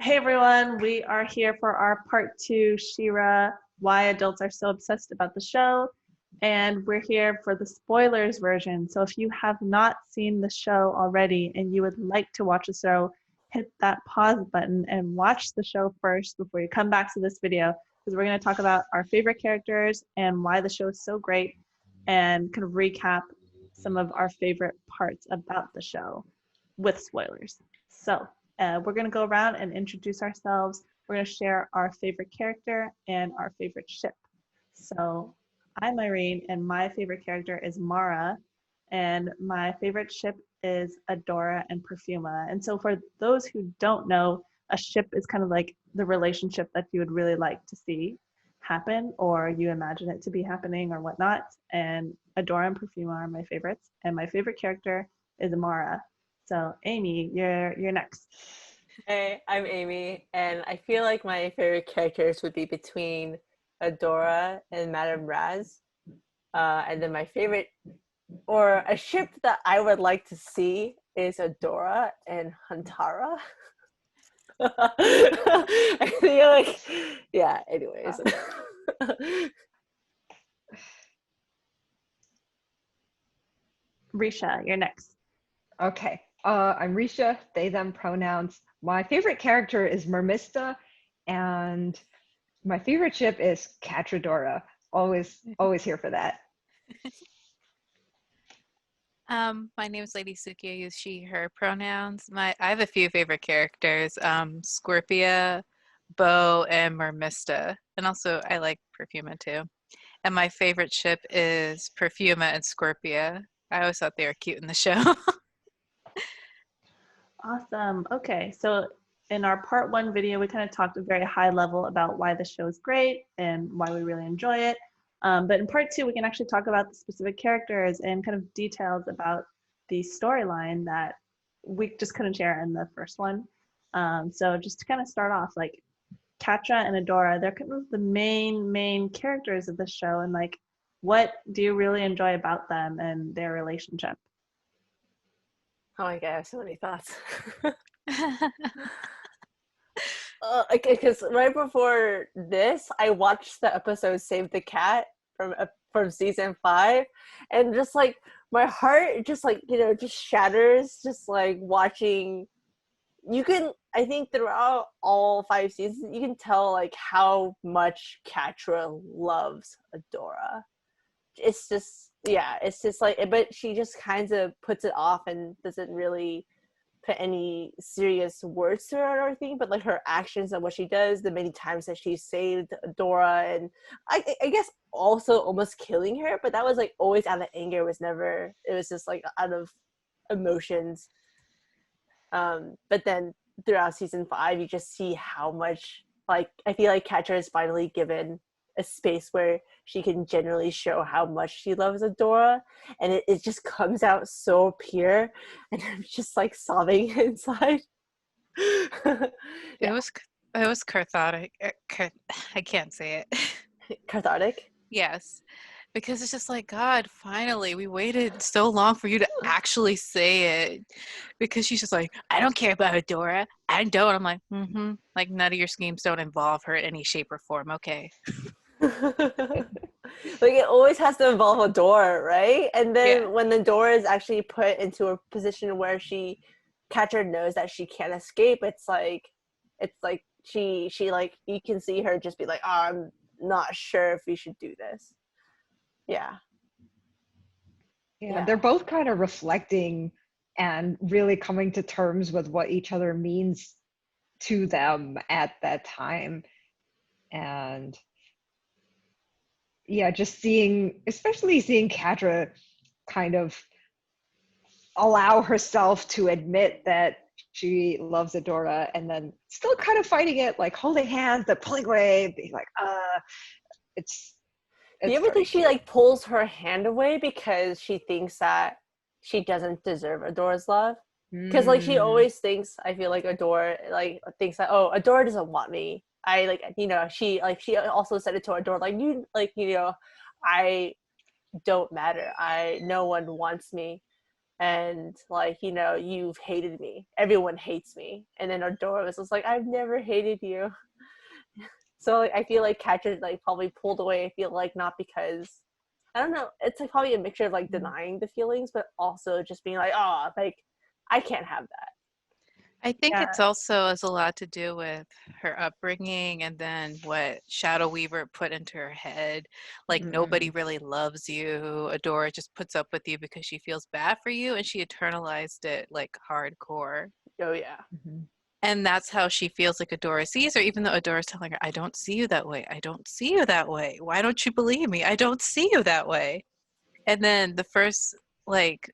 Hey everyone, we are here for our part two, Shira, Why Adults Are So Obsessed About the Show. And we're here for the spoilers version. So if you have not seen the show already and you would like to watch the show, hit that pause button and watch the show first before you come back to this video, because we're going to talk about our favorite characters and why the show is so great and kind of recap some of our favorite parts about the show with spoilers. So we're going to go around and introduce ourselves. We're going to share our favorite character and our favorite ship. So I'm Irene, and my favorite character is Mara, and my favorite ship is Adora and Perfuma. And so for those who don't know, a ship is kind of like the relationship that you would really like to see happen, or you imagine it to be happening or whatnot. And Adora and Perfuma are my favorites, and my favorite character is Mara. So Amy, you're next. Hey, I'm Amy, and I feel like my favorite characters would be between Adora and Madame Razz. And then my favorite, or a ship that I would like to see, is Adora and Huntara. I feel like, yeah, anyways. Risha, you're next. Okay, I'm Risha, they, them pronouns. My favorite character is Mermista, and my favorite ship is Catradora. Always here for that. My name is Lady Suki. I use she, her pronouns. I have a few favorite characters, Scorpio, Bo, and Mermista. And also I like Perfuma too. And my favorite ship is Perfuma and Scorpio. I always thought they were cute in the show. Awesome. Okay, so in our part one video, we kind of talked at a very high level about why the show is great and why we really enjoy it. But in part two, we can actually talk about the specific characters and kind of details about the storyline that we just couldn't share in the first one. So just to kind of start off, like Catra and Adora, they're kind of the main characters of the show, and like, what do you really enjoy about them and their relationship? Oh my god, I have so many thoughts. Because right before this, I watched the episode "Save the Cat" from season 5, and just like my heart, just like just shatters. Just like watching, I think throughout all 5 seasons, you can tell like how much Catra loves Adora. It's just like, but she just kind of puts it off and doesn't really put any serious words to it or anything, but like her actions and what she does, the many times that she saved Dora, and I guess also almost killing her, but that was like always out of anger. It was just like out of emotions. But then throughout season 5, you just see how much, like, I feel like Catra is finally given a space where she can generally show how much she loves Adora, and it just comes out so pure, and I'm just like sobbing inside. Yeah. It was cathartic. I can't say it. Cathartic? Yes. Because it's just like, God, finally, we waited so long for you to actually say it. Because she's just like, I don't care about Adora. I don't. I'm like, like, none of your schemes don't involve her in any shape or form. Okay. Like, it always has to involve a door, right? And then when the door is actually put into a position where Catcher knows that she can't escape, it's like she like, you can see her just be like, oh, I'm not sure if we should do this. Yeah, They're both kind of reflecting and really coming to terms with what each other means to them at that time. And especially seeing Catra kind of allow herself to admit that she loves Adora, and then still kind of fighting it, like holding hands, but pulling away, being like, it's do you ever think she like pulls her hand away because she thinks that she doesn't deserve Adora's love? Because like she always thinks, I feel like Adora like thinks that, oh, Adora doesn't want me. I like, she also said it to Adora, like, I don't matter. No one wants me. and like, you know, you've hated me, everyone hates me. And then Adora was just like, I've never hated you. So like, I feel like Catcher like probably pulled away. I feel like not because, I don't know, it's like probably a mixture of like denying the feelings, but also just being like, oh, like I can't have that. I think Yeah. it's also has a lot to do with her upbringing and then what Shadow Weaver put into her head. Like nobody really loves you. Adora just puts up with you because she feels bad for you, and she internalized it like hardcore. Oh yeah. And that's how she feels like Adora sees her, even though Adora's telling her, I don't see you that way. I don't see you that way. Why don't you believe me? I don't see you that way. And then the first like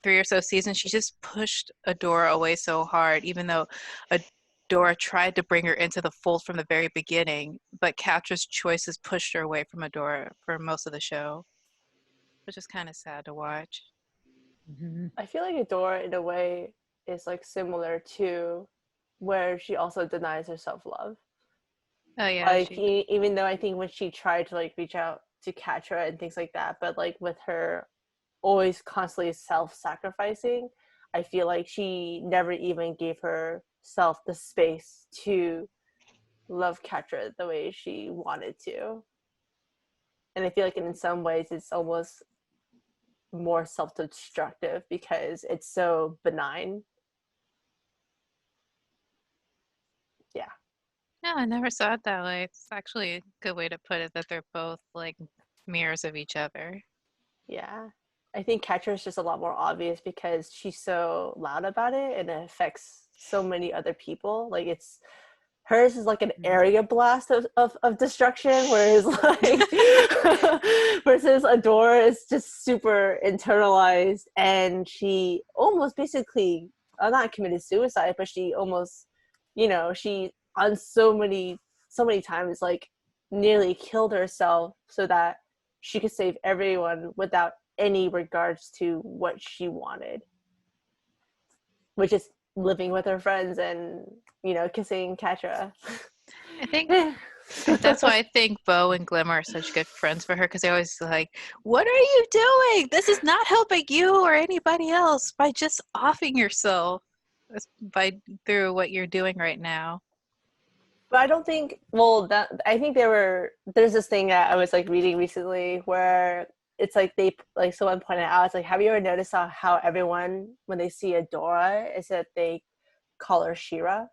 3 or so seasons, she just pushed Adora away so hard, even though Adora tried to bring her into the fold from the very beginning. But Catra's choices pushed her away from Adora for most of the show, which is kind of sad to watch. I feel like Adora in a way is like similar to where she also denies herself love. Oh yeah, Like even though I think when she tried to like reach out to Catra and things like that, but like with her always constantly self-sacrificing, I feel like she never even gave herself the space to love Catra the way she wanted to. And I feel like in some ways it's almost more self-destructive because it's so benign. Yeah. Yeah, I never saw it that way. It's actually a good way to put it, that they're both like mirrors of each other. Yeah. I think Catcher is just a lot more obvious because she's so loud about it and it affects so many other people. Like it's hers is like an area blast of destruction, whereas like versus Adora is just super internalized, and she almost basically not committed suicide, but she almost, you know, she on so many times like nearly killed herself so that she could save everyone without any regards to what she wanted, which is living with her friends and, you know, kissing Catra. I think that's why I think Bo and Glimmer are such good friends for her, because they're always like, what are you doing? This is not helping you or anybody else by just offing yourself through what you're doing right now. But I don't think, well, that I think there's this thing that I was like reading recently where it's like they, like someone pointed out, it's like, have you ever noticed how everyone, when they see Adora, is that they call her Shira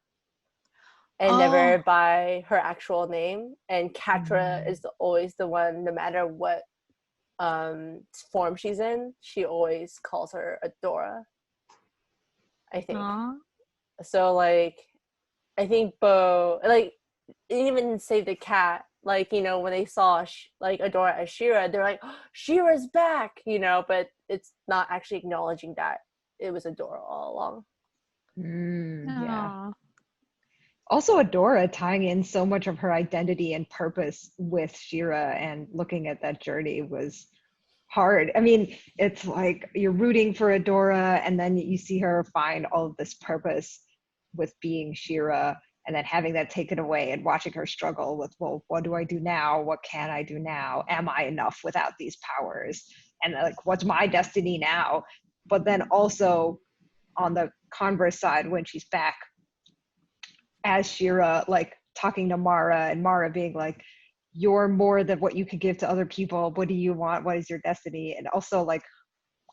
and never by her actual name, and Catra is always the one, no matter what form she's in, she always calls her Adora, I think. Aww. So like I think Bo, like, even Save the Cat, like, you know, when they saw like Adora as Shira, they're like, oh, Shira's back, you know, but it's not actually acknowledging that it was Adora all along. Yeah. Also, Adora tying in so much of her identity and purpose with Shira and looking at that journey was hard. I mean, it's like you're rooting for Adora, and then you see her find all of this purpose with being Shira, and then having that taken away and watching her struggle with, well, what do I do now? What can I do now? Am I enough without these powers? And like, what's my destiny now? But then also on the converse side, when she's back as Shira, like talking to Mara, and Mara being like, you're more than what you could give to other people. What do you want? What is your destiny? And also like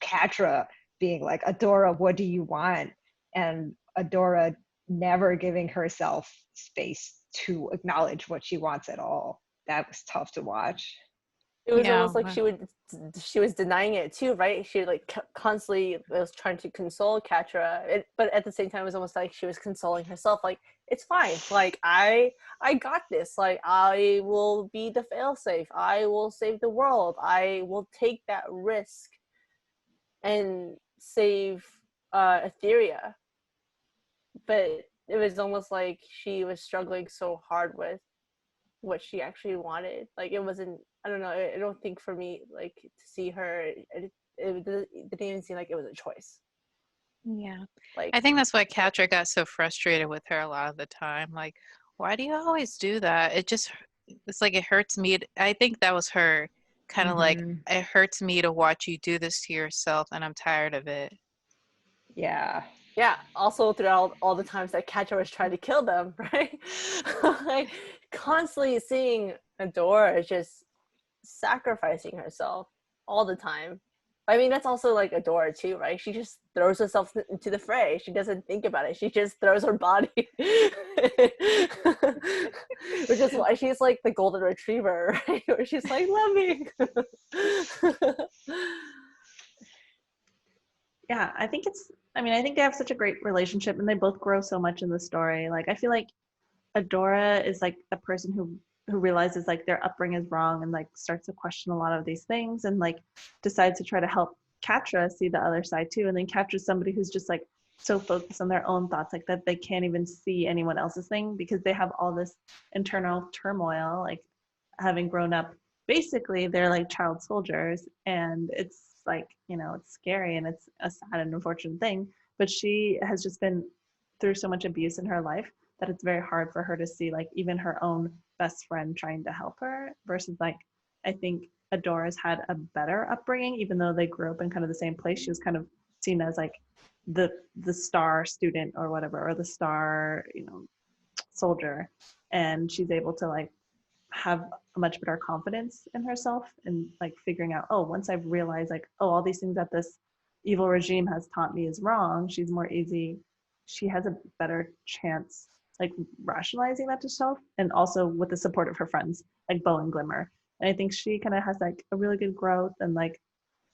Catra being like, Adora, what do you want? And Adora never giving herself space to acknowledge what she wants at all. That was tough to watch. It was almost like she was denying it too, right? She like constantly was trying to console Catra, but at the same time it was almost like she was consoling herself, like, it's fine, like I got this, like I will be the failsafe, I will save the world, I will take that risk and save Etheria. But it was almost like she was struggling so hard with what she actually wanted. Like it wasn't, I don't know, I don't think for me, like, to see her, it didn't even seem like it was a choice. Yeah. Like, I think that's why Catra got so frustrated with her a lot of the time. Like, why do you always do that? It's like it hurts me. I think that was her kind of like, it hurts me to watch you do this to yourself, and I'm tired of it. Yeah. Yeah, also throughout all the times that Catra was trying to kill them, right? Like constantly seeing Adora just sacrificing herself all the time. I mean, that's also like Adora too, right? She just throws herself into the fray. She doesn't think about it. She just throws her body, which is why she's like the golden retriever, right? Where she's like, "Love me." Yeah, I think they have such a great relationship and they both grow so much in the story. Like I feel like Adora is like the person who realizes like their upbringing is wrong and like starts to question a lot of these things and like decides to try to help Catra see the other side too. And then Catra's somebody who's just like so focused on their own thoughts like that they can't even see anyone else's thing because they have all this internal turmoil, like having grown up basically they're like child soldiers and it's like, it's scary and it's a sad and unfortunate thing. But she has just been through so much abuse in her life that it's very hard for her to see like even her own best friend trying to help her versus like I think Adora's had a better upbringing even though they grew up in kind of the same place. She was kind of seen as like the star student or whatever or the star soldier, and she's able to like have a much better confidence in herself and like figuring out, oh, once I've realized like, oh, all these things that this evil regime has taught me is wrong, she has a better chance like rationalizing that to herself and also with the support of her friends like Bo and Glimmer. And I think she kind of has like a really good growth and like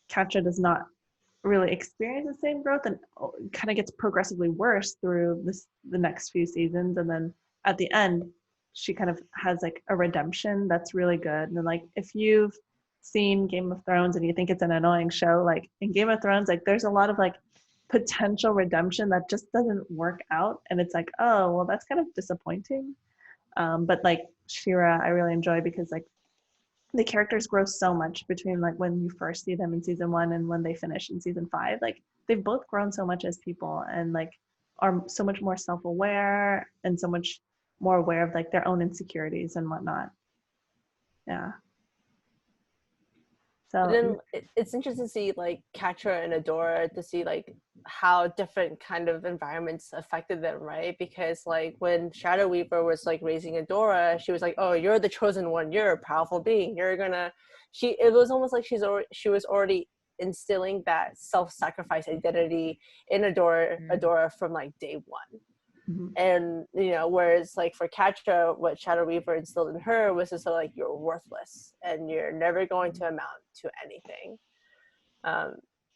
Katja does not really experience the same growth and kind of gets progressively worse through the next few seasons, and then at the end she kind of has like a redemption that's really good. And then like if you've seen Game of Thrones and you think it's an annoying show, like in Game of Thrones like there's a lot of like potential redemption that just doesn't work out and it's like, oh well, that's kind of disappointing. But like Shira I really enjoy because like the characters grow so much between like when you first see them in season 1 and when they finish in season 5. Like they've both grown so much as people and like are so much more self-aware and so much more aware of like their own insecurities and whatnot. Yeah. But So then it's interesting to see like Catra and Adora to see like how different kind of environments affected them, right? Because like when Shadow Weaver was like raising Adora, she was like, "Oh, you're the chosen one. You're a powerful being. You're gonna." It was almost like she was already instilling that self-sacrifice identity in Adora from like day one. mhm. And whereas like for Catra, what Shadow Weaver instilled in her was just like, you're worthless and you're never going to amount to anything.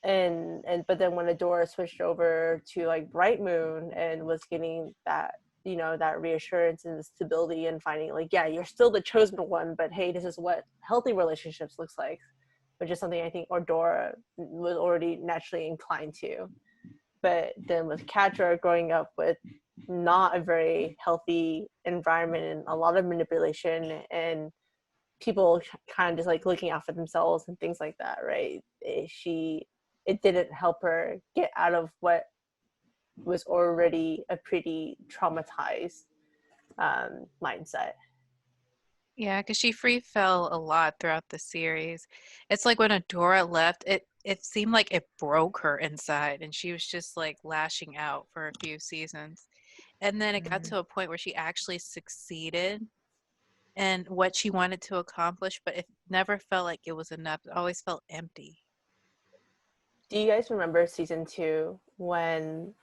And but then when Adora switched over to like Bright Moon and was getting that that reassurance and stability and finding like, yeah, you're still the chosen one, but hey, this is what healthy relationships looks like, which is something I think Adora was already naturally inclined to. But then with Catra growing up with not a very healthy environment and a lot of manipulation and people kind of just like looking out for themselves and things like that, right? It didn't help her get out of what was already a pretty traumatized mindset. Yeah, because she free fell a lot throughout the series. It's like when Adora left, it seemed like it broke her inside, and she was just like lashing out for a few seasons. And then it got to a point where she actually succeeded in what she wanted to accomplish, but it never felt like it was enough. It always felt empty. Do you guys remember season 2 when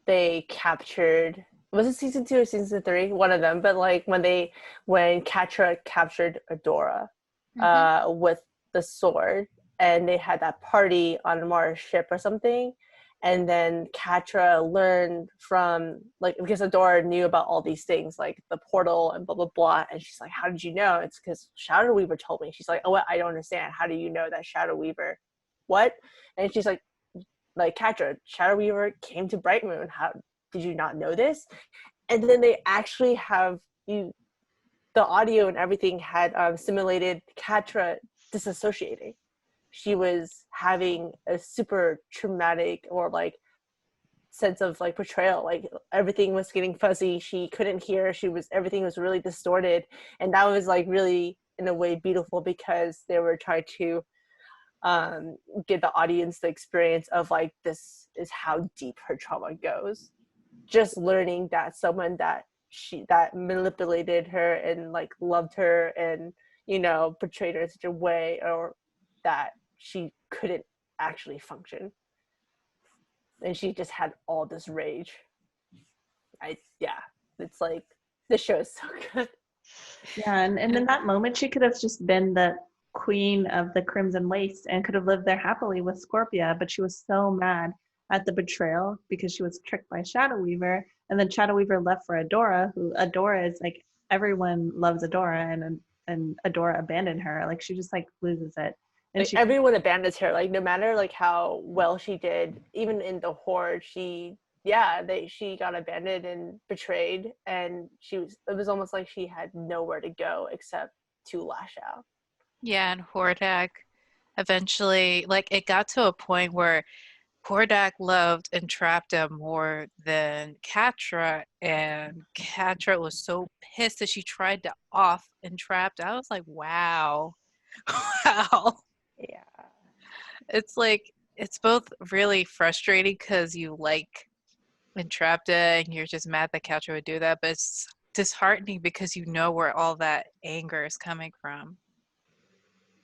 they captured, was it season 2 or season 3, one of them, but like when Catra captured Adora with the sword and they had that party on Mars ship or something, and then Catra learned from like, because Adora knew about all these things like the portal and blah blah blah, and she's like, how did you know? It's because Shadow Weaver told me. She's like, oh, what? I don't understand, how do you know that Shadow Weaver what? And she's like Catra, Shadow Weaver came to Bright Moon. How did you not know this? And then they actually have the audio and everything had simulated Catra disassociating. She was having a super traumatic or like sense of like betrayal. Like everything was getting fuzzy. She couldn't hear. Everything was really distorted, and that was like really in a way beautiful because they were trying to give the audience the experience of like, this is how deep her trauma goes. Just learning that someone that manipulated her and like loved her and, you know, portrayed her in such a way, or that she couldn't actually function, and she just had all this rage. It's like, this show is so good. Yeah, and in that moment, she could have just been the queen of the Crimson Waste and could have lived there happily with Scorpia, but she was so mad at the betrayal because she was tricked by Shadow Weaver, and then Shadow Weaver left for Adora, who Adora is like, everyone loves Adora, and Adora abandoned her. Like, she just like loses it. And Like, everyone abandons her, like no matter like how well she did, even in the Horde, she got abandoned and betrayed, and it was almost like she had nowhere to go except to lash out. Yeah, and Hordak eventually, like, it got to a point where Hordak loved Entrapta more than Catra, and Catra was so pissed that she tried to off Entrapta. I was like, wow. Wow. Yeah. It's like, it's both really frustrating because you like Entrapta and you're just mad that Catra would do that, but it's disheartening because you know where all that anger is coming from.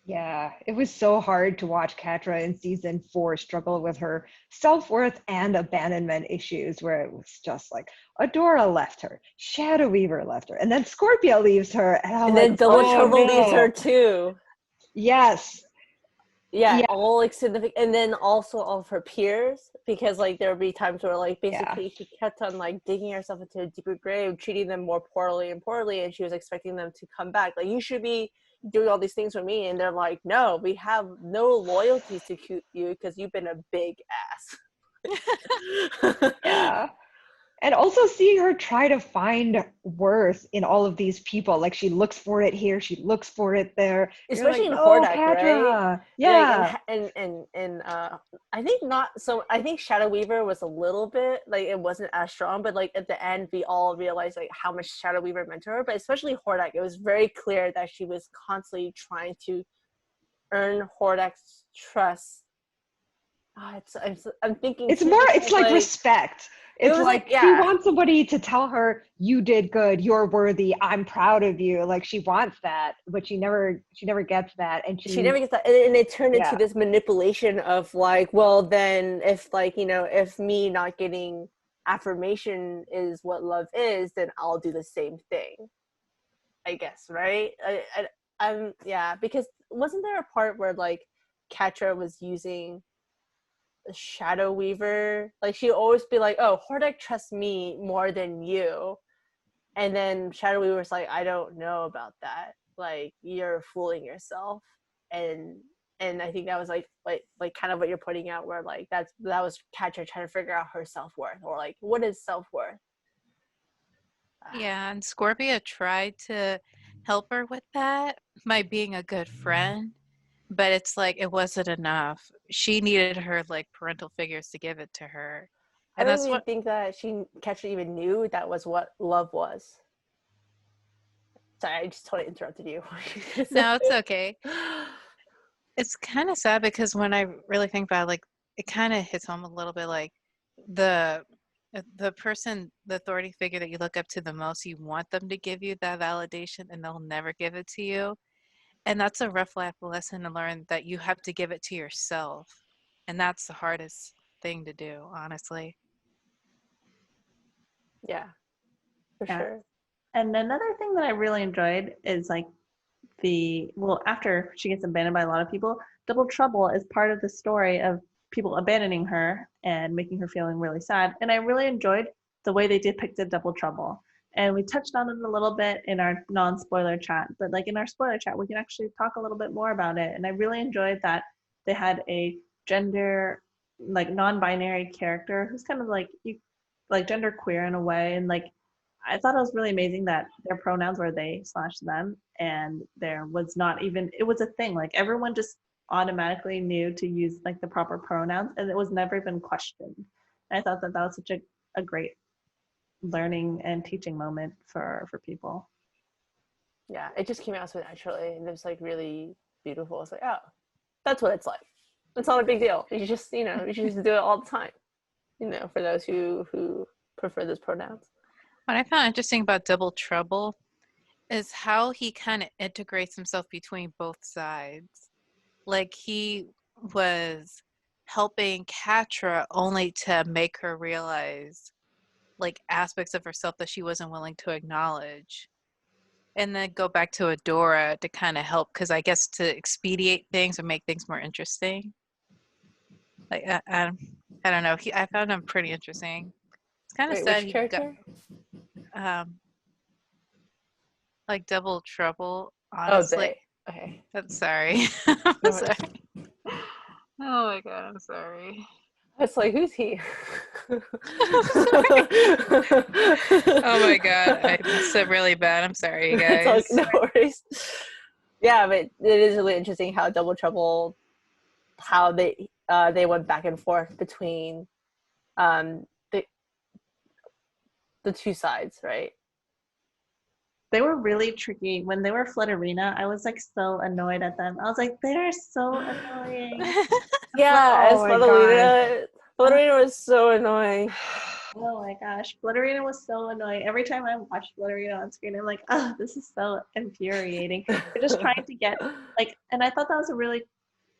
Yeah, it was so hard to watch Catra in season 4 struggle with her self-worth and abandonment issues, where it was just like, Adora left her, Shadow Weaver left her, and then Scorpio leaves her, and I'm And like, then Double oh Trouble leaves her no. too. Yes. Yeah, Yeah. all like significant, and then also all of her peers, because like there would be times where like basically she kept on like digging herself into a deeper grave, treating them more poorly, and she was expecting them to come back. Like, you should be doing all these things for me, and they're like, no, we have no loyalties to you because you've been a big ass. Yeah. And also seeing her try to find worth in all of these people. Like, she looks for it here, she looks for it there. Especially You're in like, no, Hordak, right? Catra. Yeah. Like, and I think not so. I think Shadow Weaver was a little bit like, it wasn't as strong, but like at the end, we all realized like how much Shadow Weaver meant to her. But especially Hordak, it was very clear that she was constantly trying to earn Hordak's trust. I'm thinking It's too, more, because, it's like respect. It's was like, like, she yeah. wants somebody to tell her, you did good, you're worthy, I'm proud of you. Like, she wants that, but she never gets that. And she never gets that, and it turned into Yeah. this manipulation of like, well, then if like, you know, if me not getting affirmation is what love is, then I'll do the same thing, I guess, right? I'm yeah, because wasn't there a part where like Catra was using the Shadow Weaver, like she'd always be like, oh, Hordak trusts me more than you, and then Shadow Weaver's like, I don't know about that, like, you're fooling yourself. And I think that was like kind of what you're pointing out, where like that was Catra trying to figure out her self-worth, or like, what is self-worth. Yeah, and Scorpia tried to help her with that by being a good friend, but it's like it wasn't enough. She needed her like parental figures to give it to her. I And don't that's even what think that Catra even knew that was what love was. Sorry, I just totally interrupted you. No, it's okay. It's kind of sad because when I really think about it, like, it kind of hits home a little bit, like the person, the authority figure that you look up to the most, you want them to give you that validation and they'll never give it to you. And that's a rough life lesson to learn, that you have to give it to yourself. And that's the hardest thing to do, honestly. Yeah, for Yeah. sure. And another thing that I really enjoyed is like after she gets abandoned by a lot of people, Double Trouble is part of the story of people abandoning her and making her feeling really sad. And I really enjoyed the way they depicted Double Trouble. And we touched on it a little bit in our non-spoiler chat, but like in our spoiler chat, we can actually talk a little bit more about it. And I really enjoyed that they had a gender, like non-binary character who's kind of like gender queer in a way. And like, I thought it was really amazing that their pronouns were they/them, and there was not even, it was a thing. Like, everyone just automatically knew to use like the proper pronouns, and it was never even questioned. And I thought that was such a great learning and teaching moment for people. Yeah, it just came out so naturally, and it was like really beautiful. It's like, oh, that's what it's like. It's not a big deal. You just, you just do it all the time. For those who prefer those pronouns. What I found interesting about Double Trouble is how he kind of integrates himself between both sides. Like he was helping Katra only to make her realize like aspects of herself that she wasn't willing to acknowledge. And then go back to Adora to kind of help, because I guess to expedite things or make things more interesting. Like I don't know. I found him pretty interesting. It's kind of Wait, sad which he character? got like Double Trouble. Oh, Honestly, they. Okay. I'm sorry. I'm No, sorry. Oh my god, I'm sorry. It's like, who's he? Oh my god, I messed up really bad. I'm sorry, you guys. No worries. Yeah, but it is really interesting how Double Trouble, how they went back and forth between the two sides, right? They were really tricky. When they were Flutterina, I was like so annoyed at them. I was like, they are so annoying. Yeah, Oh as my Flutterina was so annoying. Oh my gosh, Flutterina was so annoying. Every time I watch Flutterina on screen, I'm like, oh, this is so infuriating. They're just trying to get like, and I thought that was a really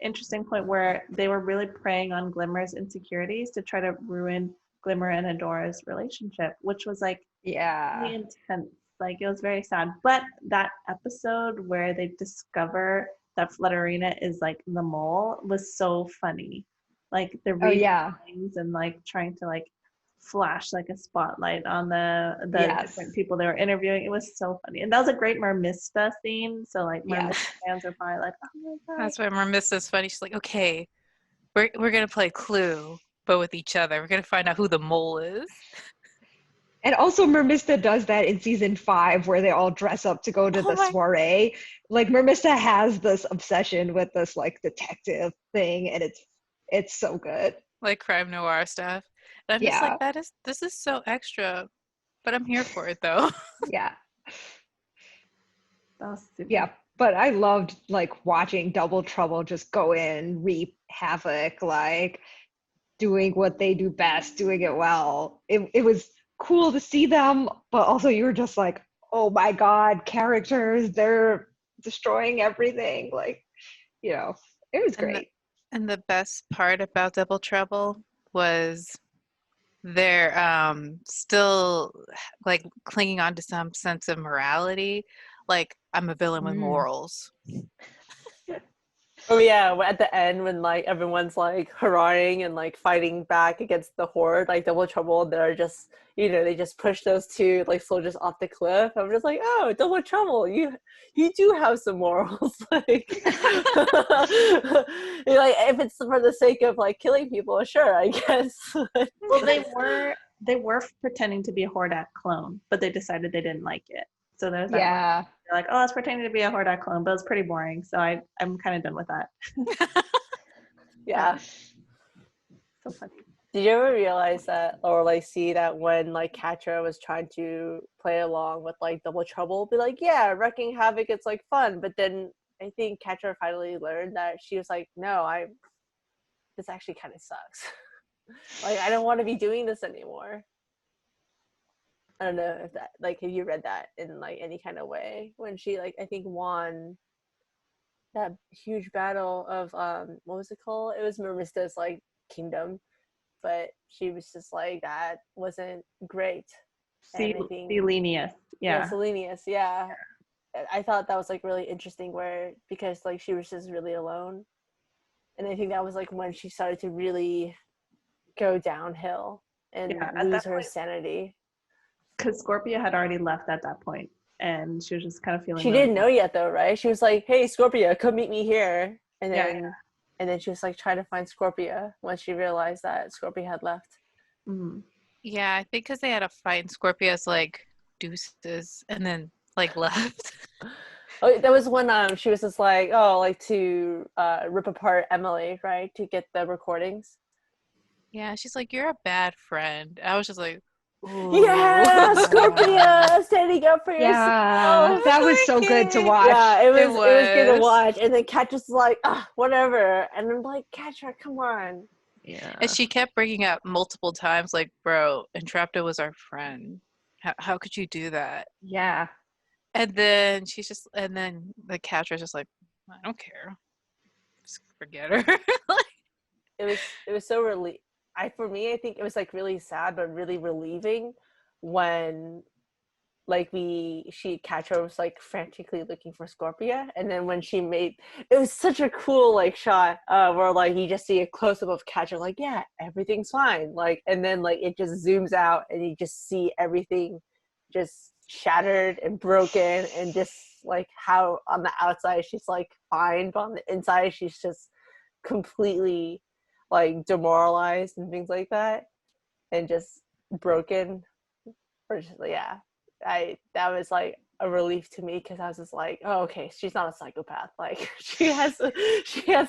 interesting point where they were really preying on Glimmer's insecurities to try to ruin Glimmer and Adora's relationship, which was like Yeah. really intense. Like it was very sad. But that episode where they discover that Flutterina is like the mole was so funny. Like the reading things and like trying to like flash like a spotlight on the different people they were interviewing. It was so funny. And that was a great Mermista scene. So like Mermista fans are probably like, oh my god. That's why Mermista's funny. She's like, okay, we're gonna play Clue, but with each other. We're gonna find out who the mole is. And also Mermista does that in season 5 where they all dress up to go to the soiree. Like Mermista has this obsession with this like detective thing, and it's so good. Like crime noir stuff. And I'm just like, this is so extra, but I'm here for it though. Yeah. That was super Yeah, but I loved like watching Double Trouble just go in, reap havoc, like doing what they do best, doing it well. It was cool to see them, but also you were just like, oh my god, characters, they're destroying everything. Like, it was great. And the best part about Double Trouble was they're still like clinging on to some sense of morality. Like, I'm a villain with morals. Oh yeah, at the end when like everyone's like hurrahing and like fighting back against the horde, like Double Trouble, they're just they just push those two like soldiers off the cliff. I'm just like, oh, Double Trouble, you do have some morals. Like, like if it's for the sake of like killing people, sure, I guess. Well, they were pretending to be a Hordak clone, but they decided they didn't like it. So there's that one. They're like, oh, it's pretending to be a Hordak clone, but it's pretty boring. So I'm kind of done with that. Yeah. So funny. Did you ever realize that, or like see that when like Katra was trying to play along with like Double Trouble, be like, yeah, wrecking havoc, it's like fun, but then I think Katra finally learned that she was like, no, this actually kind of sucks. Like, I don't want to be doing this anymore. I don't know if that, like, have you read that in like any kind of way when she like I think won that huge battle of what was it called? It was Mermista's like kingdom, but she was just like, that wasn't great. Selenius. Yeah, Selenius. Yeah. I thought that was like really interesting because like she was just really alone, and I think that was like when she started to really go downhill and lose her sanity. Because Scorpio had already left at that point, and she was just kind of feeling. She didn't know yet, though, right? She was like, "Hey, Scorpio, come meet me here," and then she was like trying to find Scorpio once she realized that Scorpio had left. Mm-hmm. Yeah, I think because they had a fight, and Scorpio's like deuces, and then like left. Oh, that was when she was just like, oh, like to rip apart Emily, right, to get the recordings. Yeah, she's like, you're a bad friend. I was just like, Yeah, Scorpio, standing up for Yeah, yourself. that was so good to watch. Yeah, it was good to was. watch. And then Kat just like, whatever. And I'm like, Katra, come on. Yeah. And she kept bringing up multiple times, like, bro, Entrapta was our friend. How could you do that? Yeah. And then and then the Catra's just like, I don't care. Just forget her. It was so for me, I think it was like really sad, but really relieving when like Katra was like frantically looking for Scorpia, and then when she made it was such a cool like shot where like you just see a close up of Katra like, yeah, everything's fine, like, and then like it just zooms out and you just see everything just shattered and broken, and just like how on the outside she's like fine, but on the inside she's just completely like demoralized and things like that, and just broken. Or just, yeah, that was like a relief to me, because I was just like, oh, okay, she's not a psychopath. Like she has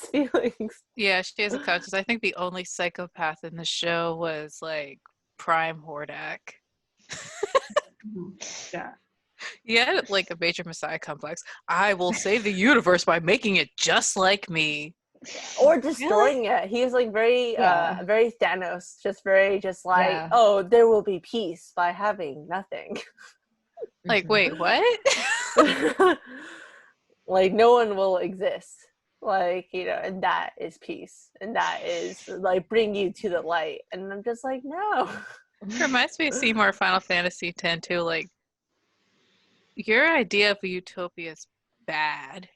feelings. Yeah, she has a conscience. I think the only psychopath in the show was like Prime Hordak. Yeah. He had like a major messiah complex. I will save the universe by making it just like me. Or destroying it. He is like very very Thanos, just very just like, oh, there will be peace by having nothing. Like, wait, what? Like no one will exist, like, you know, and that is peace, and that is like bring you to the light. And I'm just like, no. Reminds me of Seymour Final Fantasy X too. Like, your idea of a utopia is bad.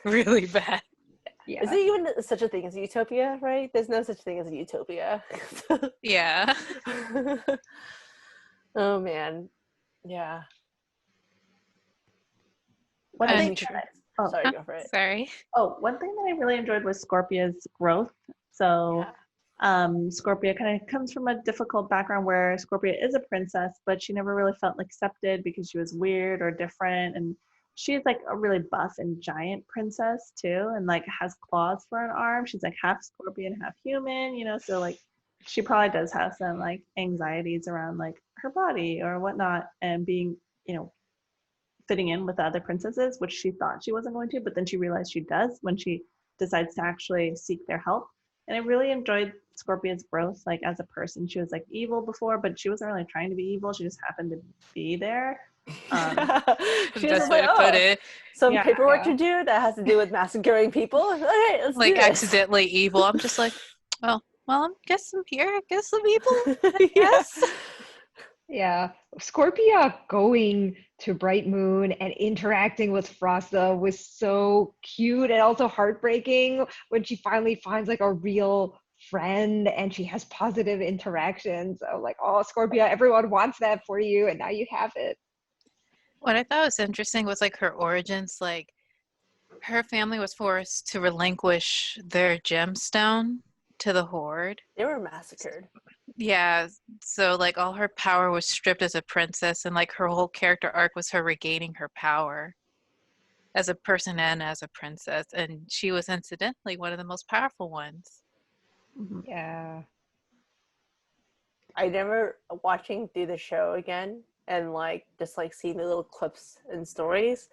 Really bad. Yeah. Is there even such a thing as a utopia, right? There's no such thing as a utopia. Yeah. Oh man. Yeah. One And- thing Sorry, go for it. Sorry. one thing that I really enjoyed was Scorpia's growth. So Scorpia kind of comes from a difficult background where Scorpia is a princess, but she never really felt accepted because she was weird or different. And she's like a really buff and giant princess too, and like has claws for an arm. She's like half scorpion, half human, you know, so like she probably does have some like anxieties around like her body or whatnot, and being, you know, fitting in with the other princesses, which she thought she wasn't going to, but then she realized she does when she decides to actually seek their help. And I really enjoyed Scorpia's growth, like as a person. She was like evil before, but she wasn't really trying to be evil. She just happened to be there. She That's was way like, to put it. some Yeah. paperwork to do that has to do with massacring people. Okay, let's Like do this. accidentally evil. I'm just like, well, I guess I'm here. I guess some evil. Yeah. Yes. Yeah. Scorpia going to Bright Moon and interacting with Frosta was so cute and also heartbreaking when she finally finds like a real friend and she has positive interactions. I'm like, oh, Scorpia, everyone wants that for you, and now you have it. What I thought was interesting was like her origins. Like, her family was forced to relinquish their gemstone to the Horde. They were massacred. Yeah, so like all her power was stripped as a princess, and like her whole character arc was her regaining her power as a person and as a princess, and she was incidentally one of the most powerful ones. Yeah. I never watching through the show again and like just like seeing the little clips and stories.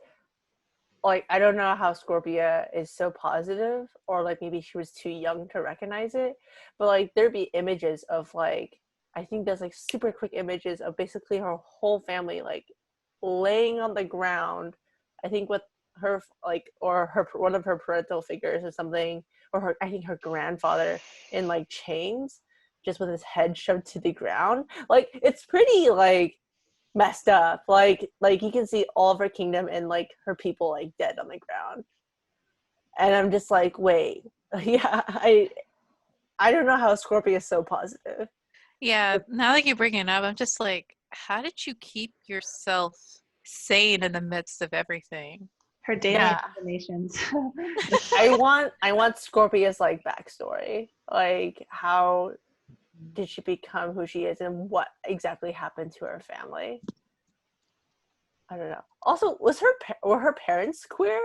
Like, I don't know how Scorpia is so positive, or like maybe she was too young to recognize it, but like there'd be images of like, I think there's like super quick images of basically her whole family like laying on the ground, I think with her like, or her one of her parental figures or something, or her, I think her grandfather in like chains, just with his head shoved to the ground. Like, it's pretty like messed up. Like you can see all of her kingdom and like her people like dead on the ground, and I'm just like, wait. Yeah, I don't know how Scorpio is so positive. Yeah, now that you bring it up, I'm just like, how did you keep yourself sane in the midst of everything? Her daily Yeah. affirmations. I want Scorpia's like backstory, like how did she become who she is and what exactly happened to her family. I don't know. Also, were her parents queer?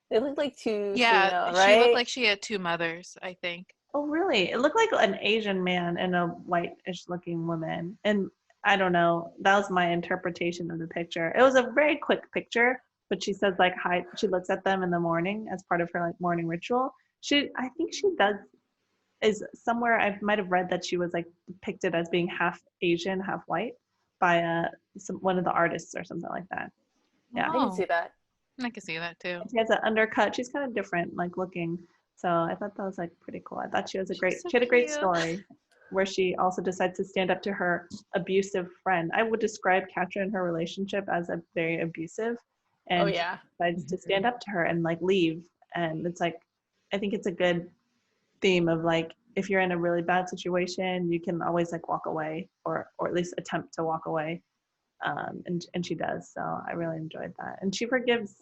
They looked like two Yeah, female, she right? looked like she had two mothers, I think. Oh, really? It looked like an Asian man and a whitish looking woman. And I don't know. That was my interpretation of the picture. It was a very quick picture, but she says like hi. She looks at them in the morning as part of her like morning ritual. I think she does is somewhere I might have read that she was like depicted as being half Asian, half white by one of the artists or something like that. Yeah, I can see that. I can see that too. she has an undercut. She's kind of different, like looking. So I thought that was like pretty cool. I thought she was So she had a great cute. story where she also decides to stand up to her abusive friend. I would describe Katra and her relationship as a very abusive, and she decides to stand up to her and like leave. And it's like, I think it's a good theme of like, if you're in a really bad situation, you can always like walk away or at least attempt to walk away. And she does. So I really enjoyed that. And she forgives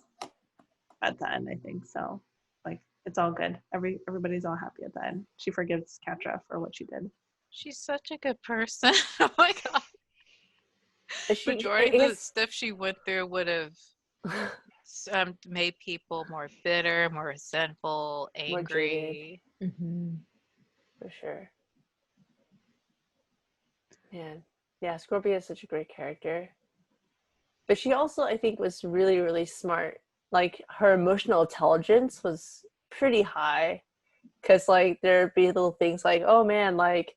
at the end, I think. So like, it's all good. Everybody's all happy at the end. She forgives Katra for what she did. She's such a good person. Oh my god. Majority of the stuff she went through would have made people more bitter, more resentful, angry. For sure. Man. Yeah, Scorpio is such a great character. But she also, I think, was really, really smart. Like, her emotional intelligence was pretty high. Because, like, there'd be little things like, oh, man, like,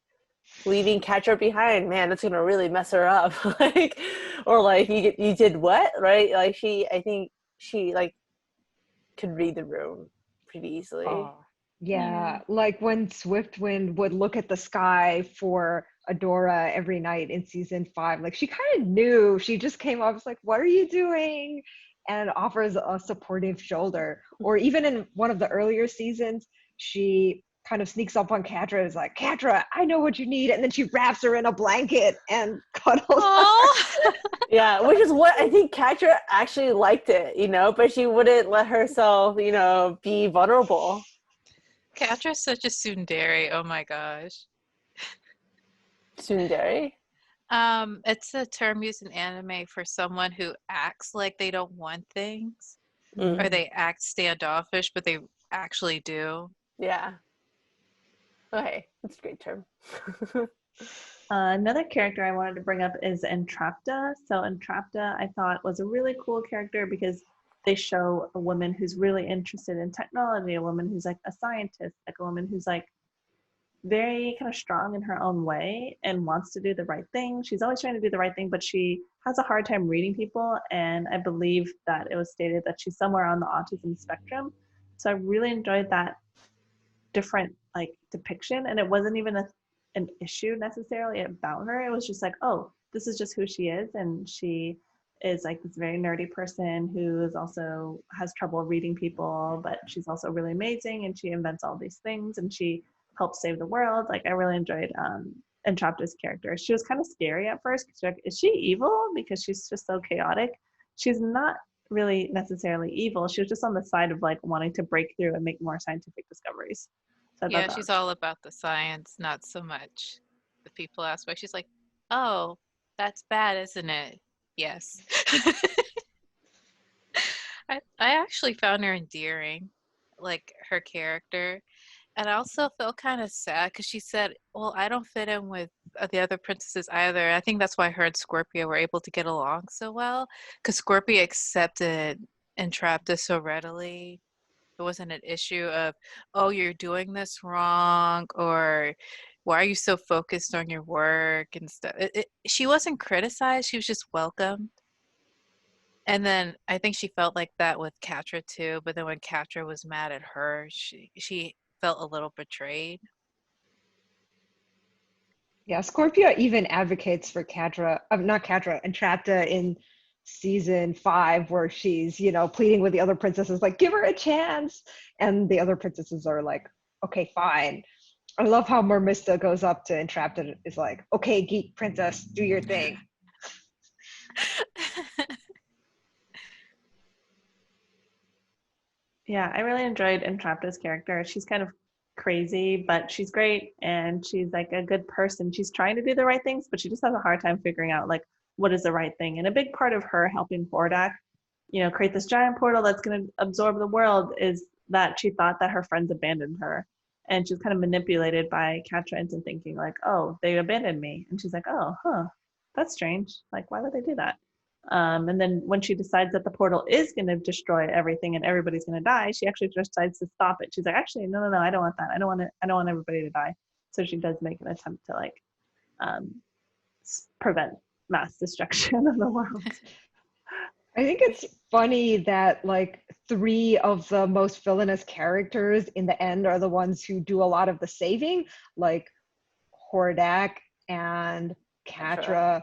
leaving Catcher behind, man, that's going to really mess her up. Like, or, like, you did what, right? Like, I think she, like, could read the room pretty easily. Oh, yeah, like when Swiftwind would look at the sky for Adora every night in season 5, like she kind of knew. She just came up, was like, what are you doing? And offers a supportive shoulder. Or even in one of the earlier seasons, she kind of sneaks up on Katra and is like, Katra, I know what you need. And then she wraps her in a blanket and cuddles her. Yeah, which is what I think Katra actually liked it, you know, but she wouldn't let herself, you know, be vulnerable. Katra's such a tsundere. Oh my gosh. Tsundere? It's a term used in anime for someone who acts like they don't want things, or they act standoffish, but they actually do. Yeah. Okay, that's a great term. Another character I wanted to bring up is Entrapta. So Entrapta, I thought, was a really cool character because they show a woman who's really interested in technology, a woman who's like a scientist, like a woman who's like very kind of strong in her own way and wants to do the right thing. She's always trying to do the right thing, but she has a hard time reading people. And I believe that it was stated that she's somewhere on the autism spectrum. So I really enjoyed that different like depiction. And it wasn't even an issue necessarily about her. It was just like, oh, this is just who she is. And she is like this very nerdy person who is also has trouble reading people, but she's also really amazing and she invents all these things and she helps save the world. Like I really enjoyed Entrapta's character. She was kind of scary at first because like, is she evil? Because she's just so chaotic. She's not really necessarily evil. She was just on the side of like wanting to break through and make more scientific discoveries. So yeah, she's all about the science, not so much the people aspect. She's like, oh, that's bad, isn't it? Yes. I actually found her endearing, like her character. And I also felt kind of sad because she said, well, I don't fit in with the other princesses either. I think that's why her and Scorpio were able to get along so well, because Scorpio accepted Entrapta so readily. It wasn't an issue of, oh, you're doing this wrong, or why are you so focused on your work and stuff. She wasn't criticized. She was just welcomed. And then I think she felt like that with Katra too. But then when Katra was mad at her, she felt a little betrayed. Yeah, Scorpio even advocates for Entrapta in season 5, where she's, you know, pleading with the other princesses, like, give her a chance. And the other princesses are like, okay, fine. I love how Mermista goes up to Entrapta and is like, okay, geek princess, do your thing. Yeah, I really enjoyed Entrapta's character. She's kind of crazy, but she's great and she's like a good person. She's trying to do the right things, but she just has a hard time figuring out like what is the right thing. And a big part of her helping Hordak, you know, create this giant portal that's going to absorb the world is that she thought that her friends abandoned her. And she's kind of manipulated by Katra into thinking like, oh, they abandoned me. And she's like, oh, huh, that's strange. Like, why would they do that? And then when she decides that the portal is going to destroy everything and everybody's going to die, she actually decides to stop it. She's like, actually, no, I don't want that. I don't want everybody to die. So she does make an attempt to like prevent mass destruction of the world. I think it's funny that like 3 of the most villainous characters in the end are the ones who do a lot of the saving, like Hordak and Catra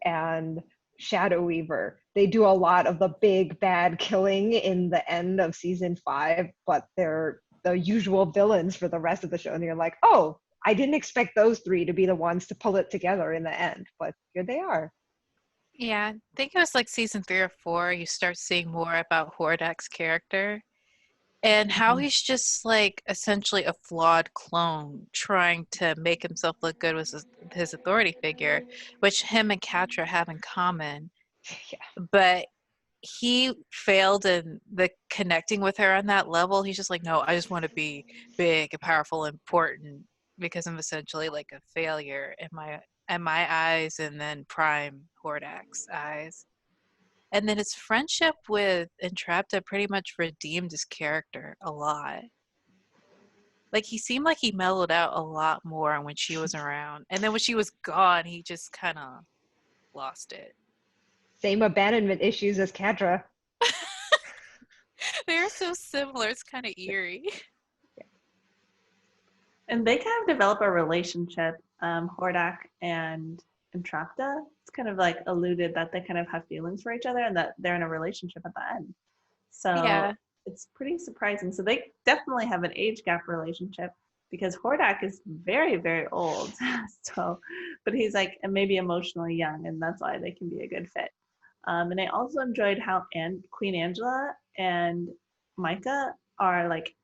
and Shadow Weaver. They do a lot of the big bad killing in the end of season 5, but they're the usual villains for the rest of the show. And you're like, oh, I didn't expect those 3 to be the ones to pull it together in the end, but here they are. Yeah, I think it was like season 3 or 4, you start seeing more about Hordak's character and how he's just like essentially a flawed clone trying to make himself look good with his authority figure, which him and Catra have in common. Yeah. But he failed in the connecting with her on that level. He's just like, no, I just want to be big and powerful and important because I'm essentially like a failure in my eyes and then Prime Hordak's eyes. And then his friendship with Entrapta pretty much redeemed his character a lot. Like he seemed like he mellowed out a lot more when she was around. And then when she was gone, he just kind of lost it. Same abandonment issues as Catra. They're so similar. It's kind of eerie. And they kind of develop a relationship, Hordak and Entrapta. It's kind of like alluded that they kind of have feelings for each other and that they're in a relationship at the end. So Yeah. it's pretty surprising. So they definitely have an age gap relationship because Hordak is very, very old. So, but he's like maybe emotionally young, and that's why they can be a good fit. And I also enjoyed how Queen Angela and Micah are like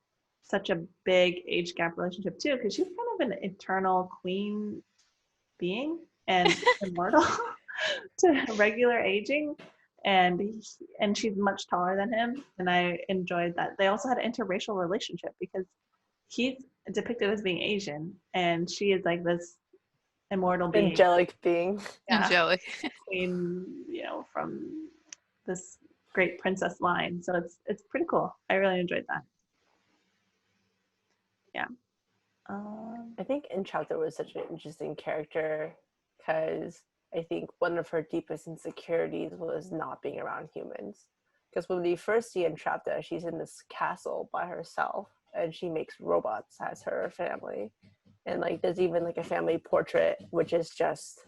such a big age gap relationship too, because she's kind of an eternal queen being and immortal to regular aging, and she's much taller than him, and I enjoyed that. They also had an interracial relationship because he's depicted as being Asian, and she is like this immortal being, angelic being. Yeah. Angelic. Queen, from this great princess line. So it's pretty cool. I really enjoyed that. Yeah. I think Entrapta was such an interesting character because I think one of her deepest insecurities was not being around humans. Because when we first see Entrapta, she's in this castle by herself and she makes robots as her family. And like there's even like a family portrait, which is just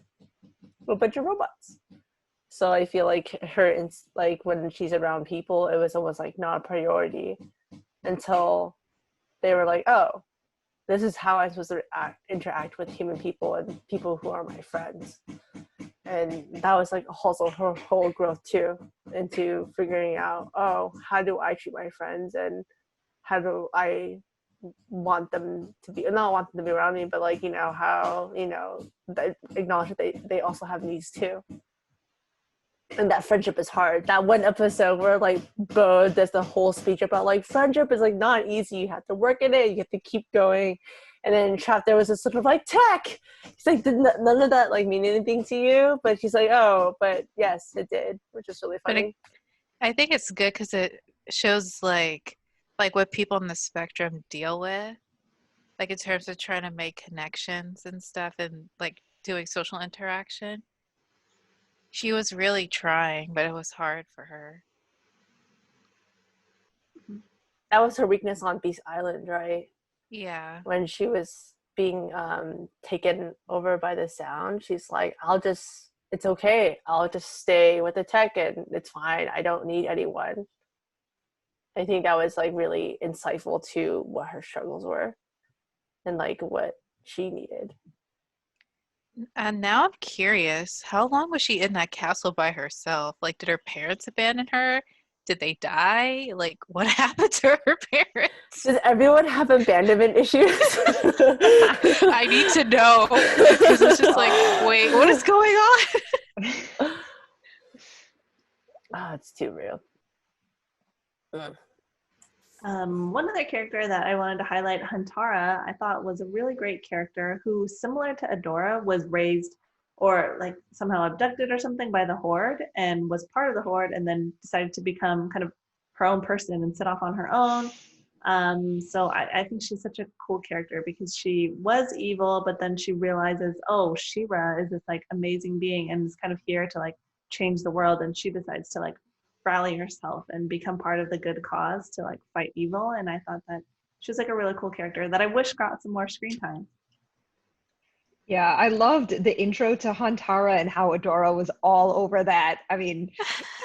a bunch of robots. So I feel like her, like when she's around people, it was almost like not a priority until they were like, oh, this is how I'm supposed to interact with human people and people who are my friends. And that was like also her whole growth too, into figuring out, oh, how do I treat my friends and how do I want them to be, not want them to be around me, but like, how, acknowledge that they also have needs too. And that friendship is hard. That one episode where like Bo does the whole speech about like friendship is like not easy. You have to work in it. You have to keep going. And then Trap there was this sort of like tech. He's like, did none of that like mean anything to you? But she's like, oh, but yes, it did, which is really funny. I think it's good because it shows like what people on the spectrum deal with, like in terms of trying to make connections and stuff and like doing social interaction. She was really trying, but it was hard for her. That was her weakness on Beast Island, right? Yeah. When she was being taken over by the sound, she's like, it's okay. I'll just stay with the tech and it's fine. I don't need anyone. I think that was like really insightful to what her struggles were and like what she needed. And now I'm curious, how long was she in that castle by herself? Like, did her parents abandon her? Did they die? Like, what happened to her parents? Does everyone have abandonment issues? I need to know. Because it's just like, wait, what is going on? Oh, it's too real. One other character that I wanted to highlight, Huntara, I thought was a really great character who, similar to Adora, was raised or like somehow abducted or something by the Horde and was part of the Horde and then decided to become kind of her own person and set off on her own. So I think she's such a cool character because she was evil, but then she realizes, oh, She-Ra is this like amazing being and is kind of here to like change the world, and she decides to like rally herself and become part of the good cause to like fight evil. And I thought that she was like a really cool character that I wish got some more screen time. Yeah, I loved the intro to Huntara and how Adora was all over that. I mean,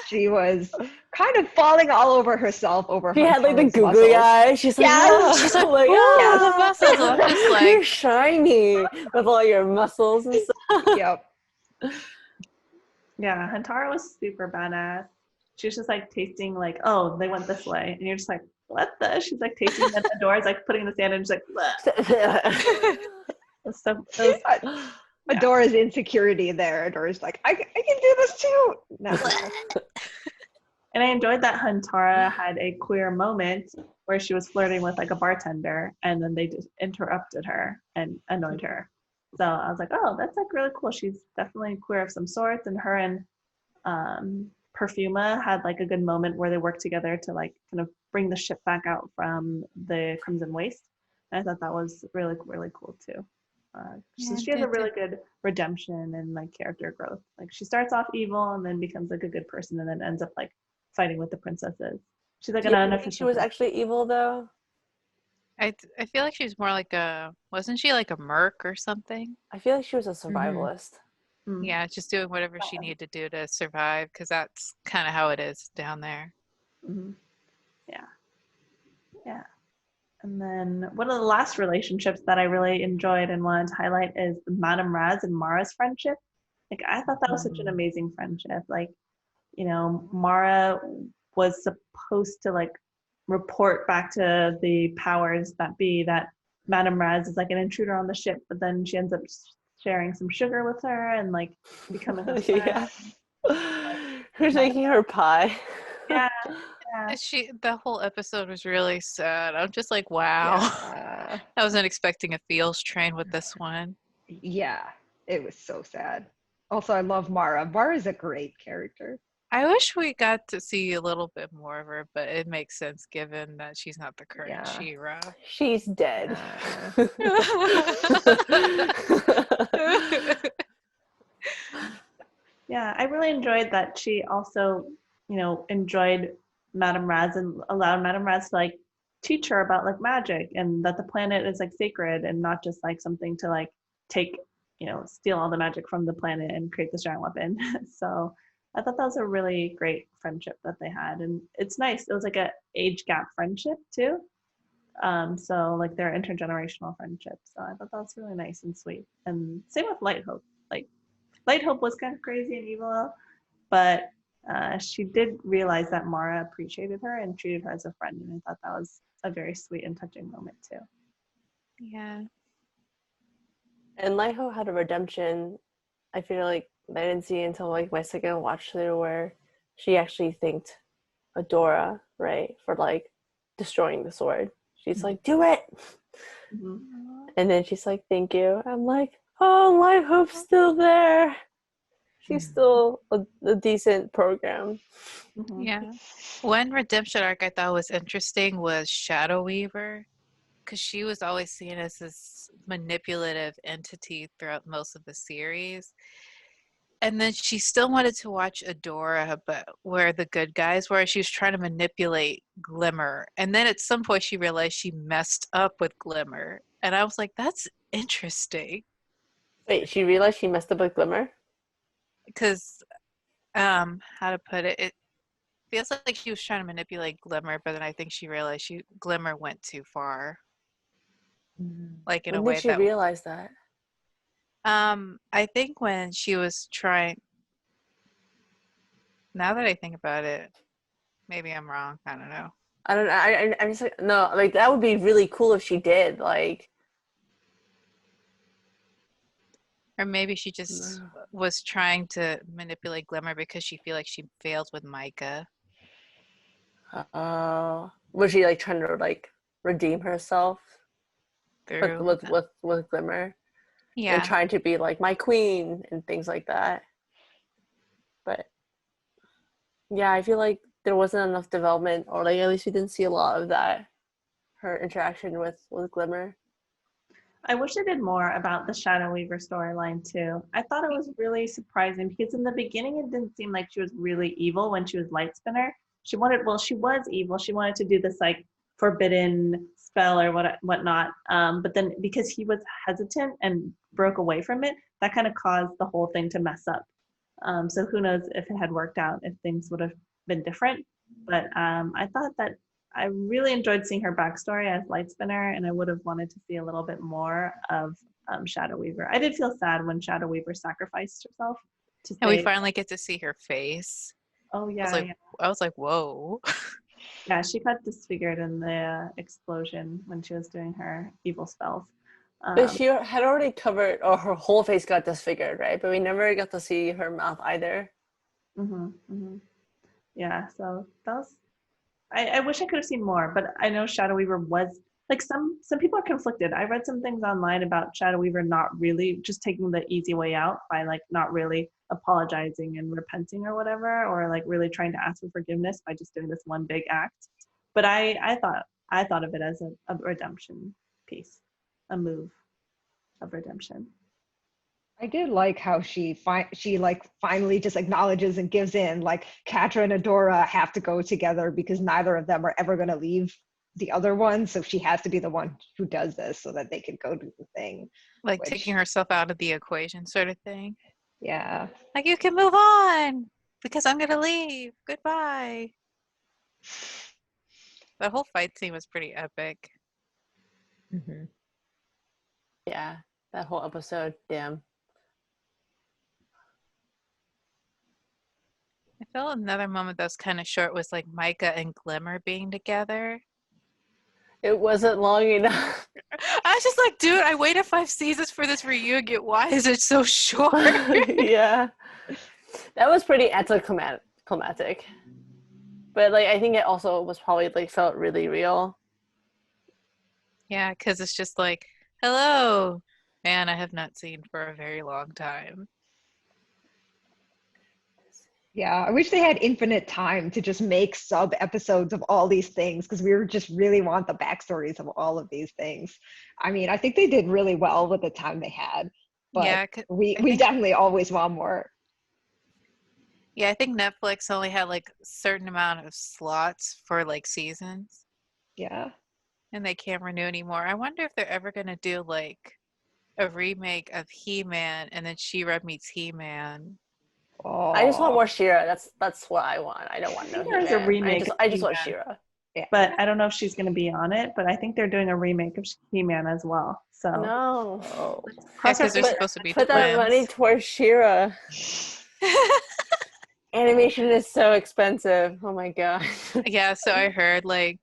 she was kind of falling all over herself over She had like the Huntara's googly muscles. eyes. She's like, Yes! oh. She's like, like, ooh, oh, the muscles. I'm just like, you're shiny with all your muscles and stuff. Yep. Yeah, Huntara was super badass. She was just like tasting like, oh, they went this way. And you're just like, what the? She's like tasting that the door is like putting in the sand and just like, bleh. So it was, yeah. Adora's insecurity there. Adora's like, I can do this too. No. And I enjoyed that Huntara had a queer moment where she was flirting with like a bartender and then they just interrupted her and annoyed her. So I was like, oh, that's like really cool. She's definitely queer of some sorts. And her and Perfuma had like a good moment where they worked together to like kind of bring the ship back out from the Crimson Waste. And I thought that was really, really cool too. So she has a really good redemption and like character growth. Like she starts off evil and then becomes like a good person and then ends up like fighting with the princesses. She's like an unofficial. She was actually evil though. I feel like she's more like wasn't she like a merc or something? I feel like she was a survivalist. Mm-hmm. Yeah, just doing whatever she needed to do to survive, because that's kind of how it is down there. Mm-hmm. Yeah. And then one of the last relationships that I really enjoyed and wanted to highlight is Madame Razz and Mara's friendship. Like I thought that was such an amazing friendship. Like, you know, Mara was supposed to like report back to the powers that be that Madame Razz is like an intruder on the ship, but then she ends up sharing some sugar with her and like becoming a friend. Who's making her pie? Yeah. The whole episode was really sad. I'm just like, wow. Yeah. I wasn't expecting a feels train with this one. Yeah, it was so sad. Also, I love Mara. Mara's a great character. I wish we got to see a little bit more of her, but it makes sense given that she's not the current She-Ra. She's dead. Yeah, I really enjoyed that she also, you know, enjoyed Madame Razz and allowed Madame Razz to like teach her about like magic and that the planet is like sacred and not just like something to like take, you know, steal all the magic from the planet and create this giant weapon. So I thought that was a really great friendship that they had. And it's nice. It was like a age gap friendship too. So like they're intergenerational friendship. So I thought that was really nice and sweet. And same with Light Hope. Like Light Hope was kind of crazy and evil, but she did realize that Mara appreciated her and treated her as a friend. And I thought that was a very sweet and touching moment too. Yeah. And Light Hope had a redemption. I feel like I didn't see until like my second watch through where she actually thanked Adora, right, for like destroying the sword. She's like, do it. Mm-hmm. And then she's like, thank you. I'm like, oh, Light Hope's still there. She's still a decent program. Mm-hmm. Yeah. One redemption arc I thought was interesting was Shadow Weaver, because she was always seen as this manipulative entity throughout most of the series. And then she still wanted to watch Adora, but where the good guys were, she was trying to manipulate Glimmer. And then at some point she realized she messed up with Glimmer. And I was like, that's interesting. Wait, she realized she messed up with Glimmer? Because, how to put it, it feels like she was trying to manipulate Glimmer, but then I think she realized Glimmer went too far. Like in a way When did she realize that? I think when she was trying. Now that I think about it, maybe I'm wrong. I don't know. I don't know. I'm just like, no, like that would be really cool if she did. Like, Or maybe she just was trying to manipulate Glimmer because she feel like she failed with Micah. Was she like trying to like redeem herself Through with Glimmer? Yeah. and trying to be like my queen and things like that. But yeah, I feel like there wasn't enough development, or like at least we didn't see a lot of that, her interaction with Glimmer. I wish they did more about the Shadow Weaver storyline too. I thought it was really surprising because in the beginning it didn't seem like she was really evil when she was Light Spinner. She was evil. She wanted to do this like forbidden spell or whatnot. But then because he was hesitant and broke away from it, that kind of caused the whole thing to mess up. So who knows if it had worked out, if things would have been different. But I thought that I really enjoyed seeing her backstory as Light Spinner, and I would have wanted to see a little bit more of Shadow Weaver. I did feel sad when Shadow Weaver sacrificed herself to And we save. finally get to see her face. Oh I yeah, was like, yeah, whoa. yeah. She got disfigured in the explosion when she was doing her evil spells. But she had already covered, or her whole face got disfigured, right? But we never got to see her mouth either. Yeah, so that was. I wish I could have seen more, but I know Shadow Weaver was like some people are conflicted. I read some things online about Shadow Weaver not really just taking the easy way out by like not really apologizing and repenting or whatever, or like really trying to ask for forgiveness by just doing this one big act. But I thought of it as a redemption piece, a move of redemption. I did like how she like finally just acknowledges and gives in. Like Catra and Adora have to go together because neither of them are ever going to leave the other one. So she has to be the one who does this so that they can go do the thing. Like taking herself out of the equation sort of thing. Yeah. Like, you can move on because I'm going to leave. Goodbye. The whole fight scene was pretty epic. Mm-hmm. Yeah, that whole episode, damn. I felt another moment that was kind of short was like Micah and Glimmer being together. It wasn't long enough. I was just like, dude, I waited 5 seasons for this reunion. Why is it so short? Yeah. That was pretty anticlimactic. But like I think it also was probably like felt really real. Yeah, because it's just like, hello, man, I have not seen for a very long time. Yeah, I wish they had infinite time to just make sub episodes of all these things because we were just really want the backstories of all of these things. I mean, I think they did really well with the time they had, but Yeah, we think, definitely always want more. Yeah, I think Netflix only had like a certain amount of slots for like seasons, Yeah. and they can't renew anymore. I wonder if they're ever gonna do like a remake of He-Man and then She-Ra meets He-Man. Oh. I just want more She-Ra. That's what I want. I don't want no There's a He-Man. remake I of just want He-Man. She-Ra. Yeah. But I don't know if she's going to be on it, but I think they're doing a remake of He-Man as well. So No. Oh. cross our Because they're fingers. supposed to be Put that money twins. towards She-Ra. Animation is so expensive. Oh my god. Yeah, so I heard like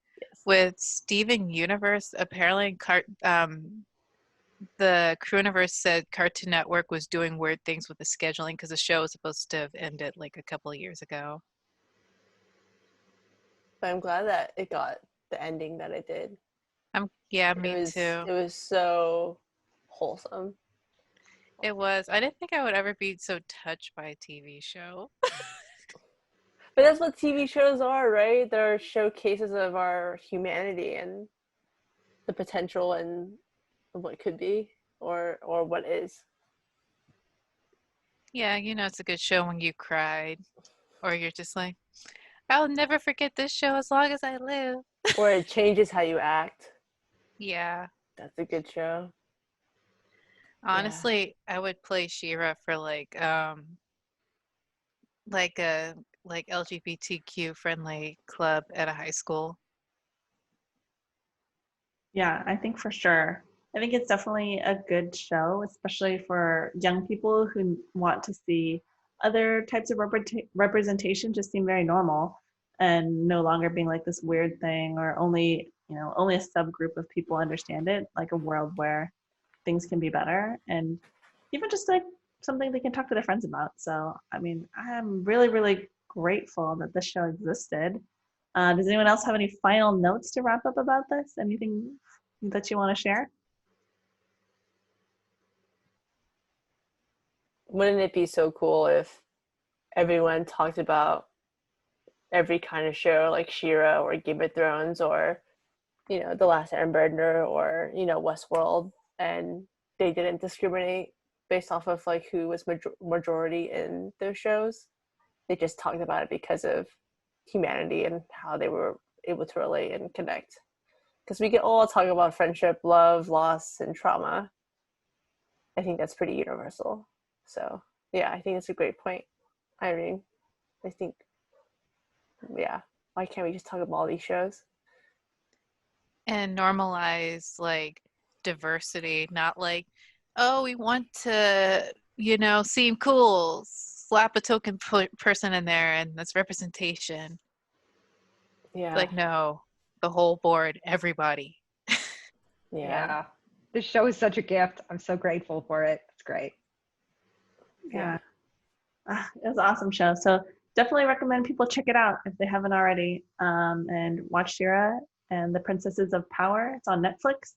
with Steven Universe, apparently the Crewniverse said Cartoon Network was doing weird things with the scheduling because the show was supposed to have ended like a couple of years ago. But I'm glad that it got the ending that it did. Me too. It was so wholesome. It was. I didn't think I would ever be so touched by a TV show. But that's what TV shows are, right? They're showcases of our humanity and the potential and what could be or what is. Yeah, it's a good show when you cried or you're just like, I'll never forget this show as long as I live. Or it changes how you act. Yeah. That's a good show. Honestly, I would play She-Ra for like a LGBTQ friendly club at a high school. Yeah, I think for sure. I think it's definitely a good show, especially for young people who want to see other types of representation just seem very normal and no longer being like this weird thing or only a subgroup of people understand it, like a world where things can be better and even just like something they can talk to their friends about. So, I mean, I'm really, really grateful that this show existed. Does anyone else have any final notes to wrap up about this? Anything that you want to share? wouldn't it be so cool if everyone talked about every kind of show like She-Ra or Game of Thrones or, The Last Airbender or, Westworld, and they didn't discriminate based off of like who was majority in those shows. They just talked about it because of humanity and how they were able to relate and connect. Because we can all talk about friendship, love, loss, and trauma. I think that's pretty universal. So yeah, I think it's a great point, Irene. I think, yeah, why can't we just talk about all these shows? And normalize like diversity, not like, oh, we want to, seem cool, slap a token person in there and that's representation. Yeah. Like, no, the whole board, everybody. Yeah. This show is such a gift. I'm so grateful for it. It's great. Yeah. It was an awesome show. So definitely recommend people check it out if they haven't already, and watch She-Ra and the Princesses of Power. It's on Netflix.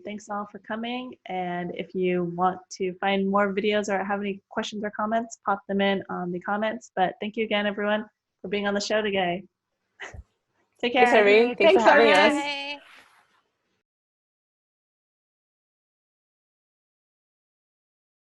Thanks all for coming. And if you want to find more videos or have any questions or comments, pop them in on the comments. But thank you again, everyone, for being on the show today. Take care. Thanks, Irene. Thanks for having us. Bye.